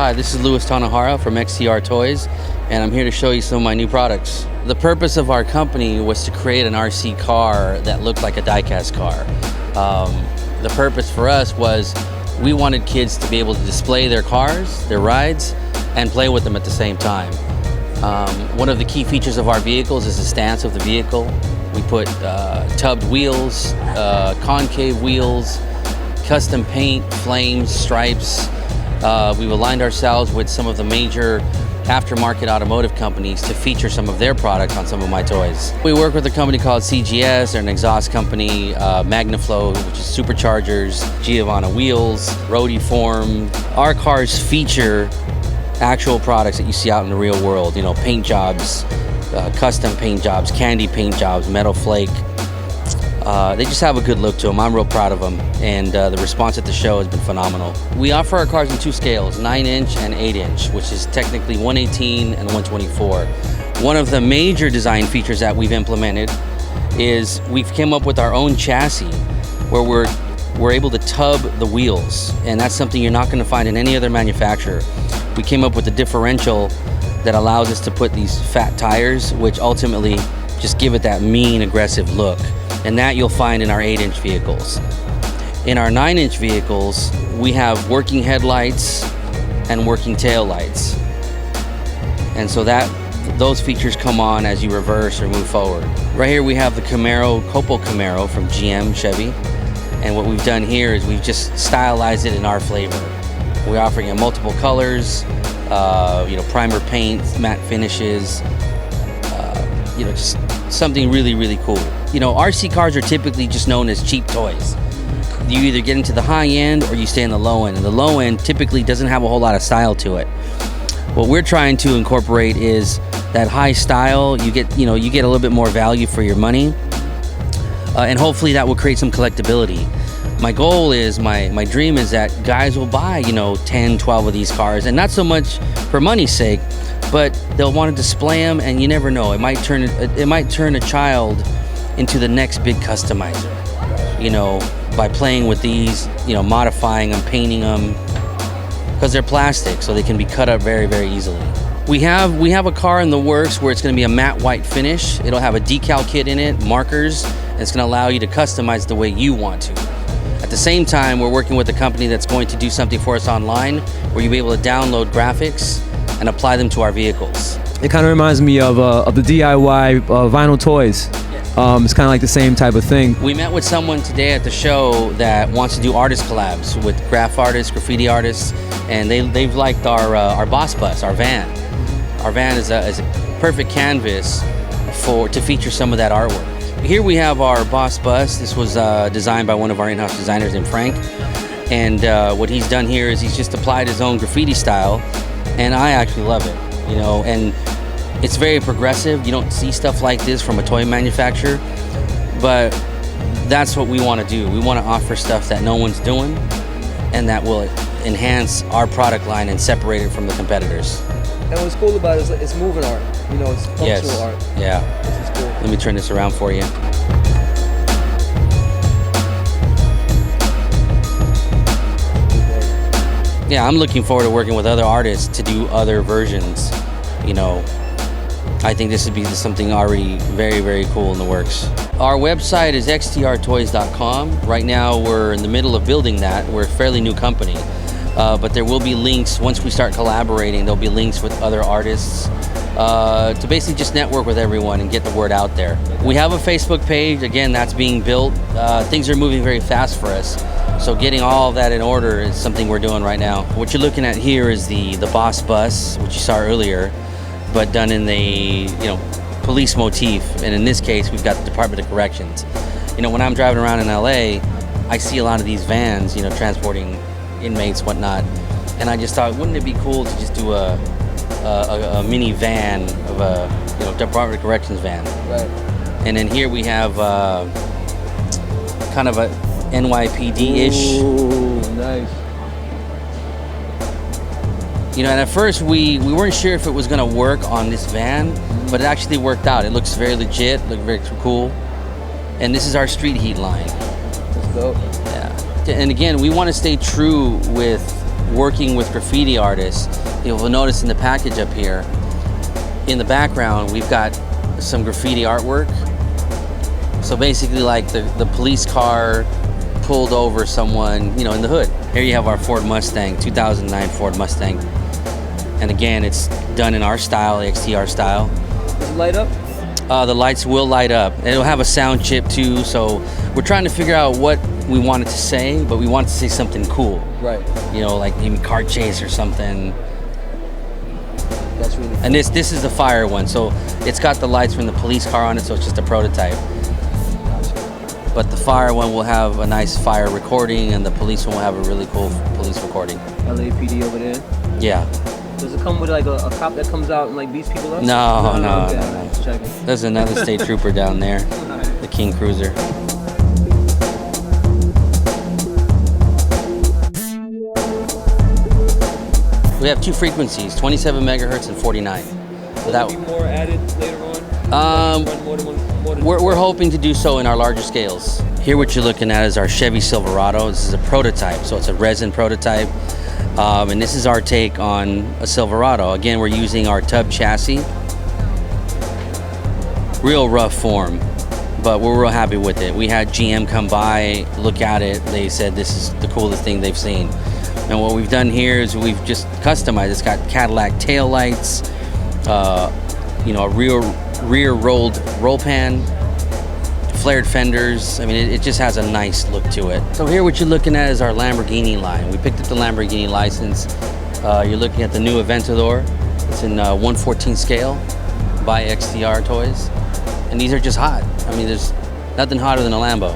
Hi, this is Tanahara from XTR Toys, and I'm here to show you some of my new products. The purpose of our company was to create an RC car that looked like a die-cast car. The purpose for us was we wanted kids to be able to display their cars, their rides, and play with them at the same time. One of the key features of our vehicles is the stance of the vehicle. We put tubbed wheels, concave wheels, custom paint, flames, stripes. We've aligned ourselves with some of the major aftermarket automotive companies to feature some of their products on some of my toys. We work with a company called CGS, they're an exhaust company, Magnaflow, which is superchargers, Giovanna wheels, Roadie form. Our cars feature actual products that you see out in the real world, you know, paint jobs, custom paint jobs, candy paint jobs, metal flake. They just have a good look to them. I'm real proud of them, and the response at the show has been phenomenal. We offer our cars in two scales, 9-inch and 8-inch, which is technically 118 and 124. One of the major design features that we've implemented is we've come up with our own chassis where we're able to tub the wheels, and that's something you're not going to find in any other manufacturer. We came up with a differential that allows us to put these fat tires, which ultimately just give it that mean, aggressive look. And that you'll find in our 8-inch vehicles. In our 9-inch vehicles, we have working headlights and working tail lights. And so those features come on as you reverse or move forward. Right here we have the Copo Camaro from GM Chevy. And what we've done here is we've just stylized it in our flavor. We're offering it multiple colors, primer paint, matte finishes, just something really, really cool. RC cars are typically just known as cheap toys. You either get into the high end or you stay in the low end. And the low end typically doesn't have a whole lot of style to it. What we're trying to incorporate is that high style. You get a little bit more value for your money. And hopefully that will create some collectability. My goal is, my dream is that guys will buy, 10, 12 of these cars, and not so much for money's sake, but they'll want to display them, and you never know. It might turn a child into the next big customizer, by playing with these, modifying them, painting them, because they're plastic, so they can be cut up very, very easily. We have a car in the works where it's going to be a matte white finish. It'll have a decal kit in it, markers, and it's going to allow you to customize the way you want to. At the same time, we're working with a company that's going to do something for us online where you'll be able to download graphics and apply them to our vehicles. It kind of reminds me of the DIY vinyl toys. It's kind of like the same type of thing. We met with someone today at the show that wants to do artist collabs with graph artists, graffiti artists, and they've liked our boss bus, our van. Our van is a perfect canvas to feature some of that artwork. Here we have our boss bus. This was designed by one of our in-house designers named Frank, and what he's done here is he's just applied his own graffiti style, and I actually love it. And it's very progressive. You don't see stuff like this from a toy manufacturer, but that's what we want to do. We want to offer stuff that no one's doing and that will enhance our product line and separate it from the competitors. And what's cool about it is it's moving art, it's functional art. Yeah. This is cool. Let me turn this around for you. Yeah, I'm looking forward to working with other artists to do other versions. I think this would be something already very, very cool in the works. Our website is xtrtoys.com. Right now we're in the middle of building that. We're a fairly new company, but there will be links once we start collaborating. There'll be links with other artists to basically just network with everyone and get the word out there. We have a Facebook page. Again, that's being built. Things are moving very fast for us. So getting all of that in order is something we're doing right now. What you're looking at here is the boss bus, which you saw earlier, but done in the police motif. And in this case, we've got the Department of Corrections. When I'm driving around in LA, I see a lot of these vans, transporting inmates, whatnot. And I just thought, wouldn't it be cool to just do a mini van of a Department of Corrections van? Right. And then here we have kind of a NYPD-ish. Ooh, nice. And at first we weren't sure if it was gonna work on this van, but it actually worked out. It looks very legit, looked very cool. And this is our street heat line. That's dope. Yeah. And again, we want to stay true with working with graffiti artists, you'll notice in the package up here, in the background, we've got some graffiti artwork. So basically like the police car pulled over someone, you know, in the hood. Here you have our Ford Mustang, 2009 Ford Mustang. And again, it's done in our style, the XTR style. Does it light up? The lights will light up. And it'll have a sound chip too, so we're trying to figure out what we wanted to say, but we wanted to say something cool. Right. You know, like maybe car chase or something. That's really cool. And this is the fire one, so it's got the lights from the police car on it, so it's just a prototype. Gotcha. But the fire one will have a nice fire recording, and the police one will have a really cool police recording. LAPD over there. Yeah. Does it come with like a cop that comes out and like beats people up? No. Okay, just checking. There's another state trooper down there, the King Cruiser. We have two frequencies, 27 megahertz and 49. Will there be more added later on? We're hoping to do so in our larger scales. Here what you're looking at is our Chevy Silverado. This is a prototype, so it's a resin prototype. And this is our take on a Silverado. Again, we're using our tub chassis. Real rough form, but we're real happy with it. We had GM come by, look at it. They said this is the coolest thing they've seen. And what we've done here is we've just customized. It's got Cadillac tail lights, you know, a rear rolled roll pan, flared fenders. I mean, it just has a nice look to it. So here what you're looking at is our Lamborghini line. We picked up the Lamborghini license. You're looking at the new Aventador. It's in 1/14 scale by XTR Toys. And these are just hot. I mean, there's nothing hotter than a Lambo.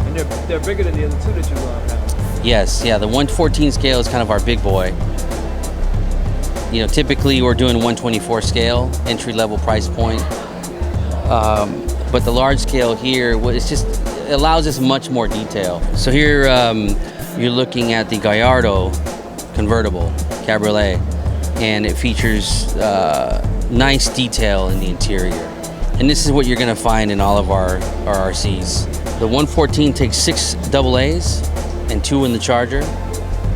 And they're bigger than the other two that you have. Yes, yeah, the 1/14 scale is kind of our big boy. You know, typically we're doing 1/24 scale, entry-level price point. But the large scale here, it's just, it allows us much more detail. So here you're looking at the Gallardo Convertible Cabriolet, and it features nice detail in the interior. And this is what you're gonna find in all of our RCs. The 1/14 takes 6 AA's and 2 in the Charger,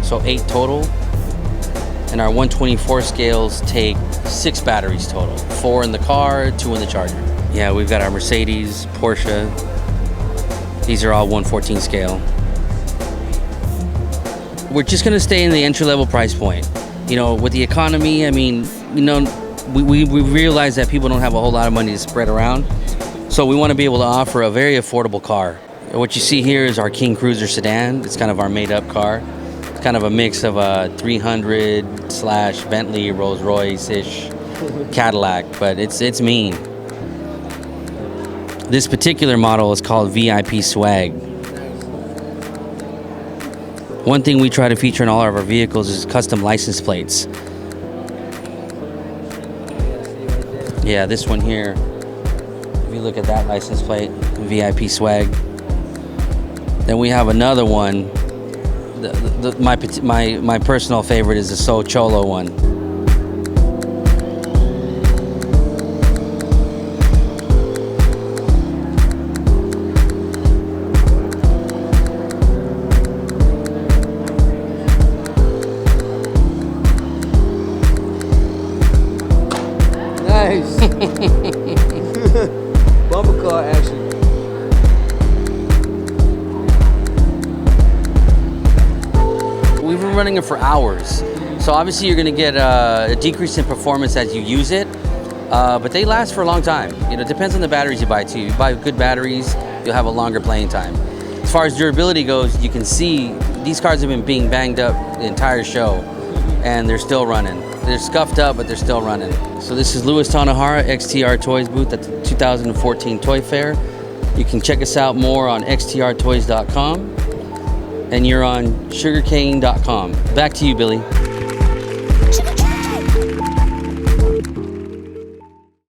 so 8 total. And our 1/24 scales take 6 batteries total, 4 in the car, 2 in the Charger. Yeah, we've got our Mercedes, Porsche. These are all 1/14 scale. We're just gonna stay in the entry-level price point. You know, with the economy, I mean, you know, we realize that people don't have a whole lot of money to spread around. So we wanna be able to offer a very affordable car. What you see here is our King Cruiser Sedan. It's kind of our made-up car. It's kind of a mix of a 300/ Bentley, Rolls Royce-ish Cadillac, but it's mean. This particular model is called VIP Swag. One thing we try to feature in all of our vehicles is custom license plates. Yeah, this one here, if you look at that license plate, VIP Swag. Then we have another one. My personal favorite is the So Cholo one. Nice. Bumper car action. We've been running it for hours. So obviously you're gonna get a decrease in performance as you use it, but they last for a long time. You know, it depends on the batteries you buy too. You buy good batteries, you'll have a longer playing time. As far as durability goes, you can see these cars have been being banged up the entire show, and they're still running. They're scuffed up, but they're still running. So this is Louis Tanahara, XTR Toys booth at the 2014 Toy Fair. You can check us out more on xtrtoys.com, and you're on sugarcane.com. Back to you, Billy.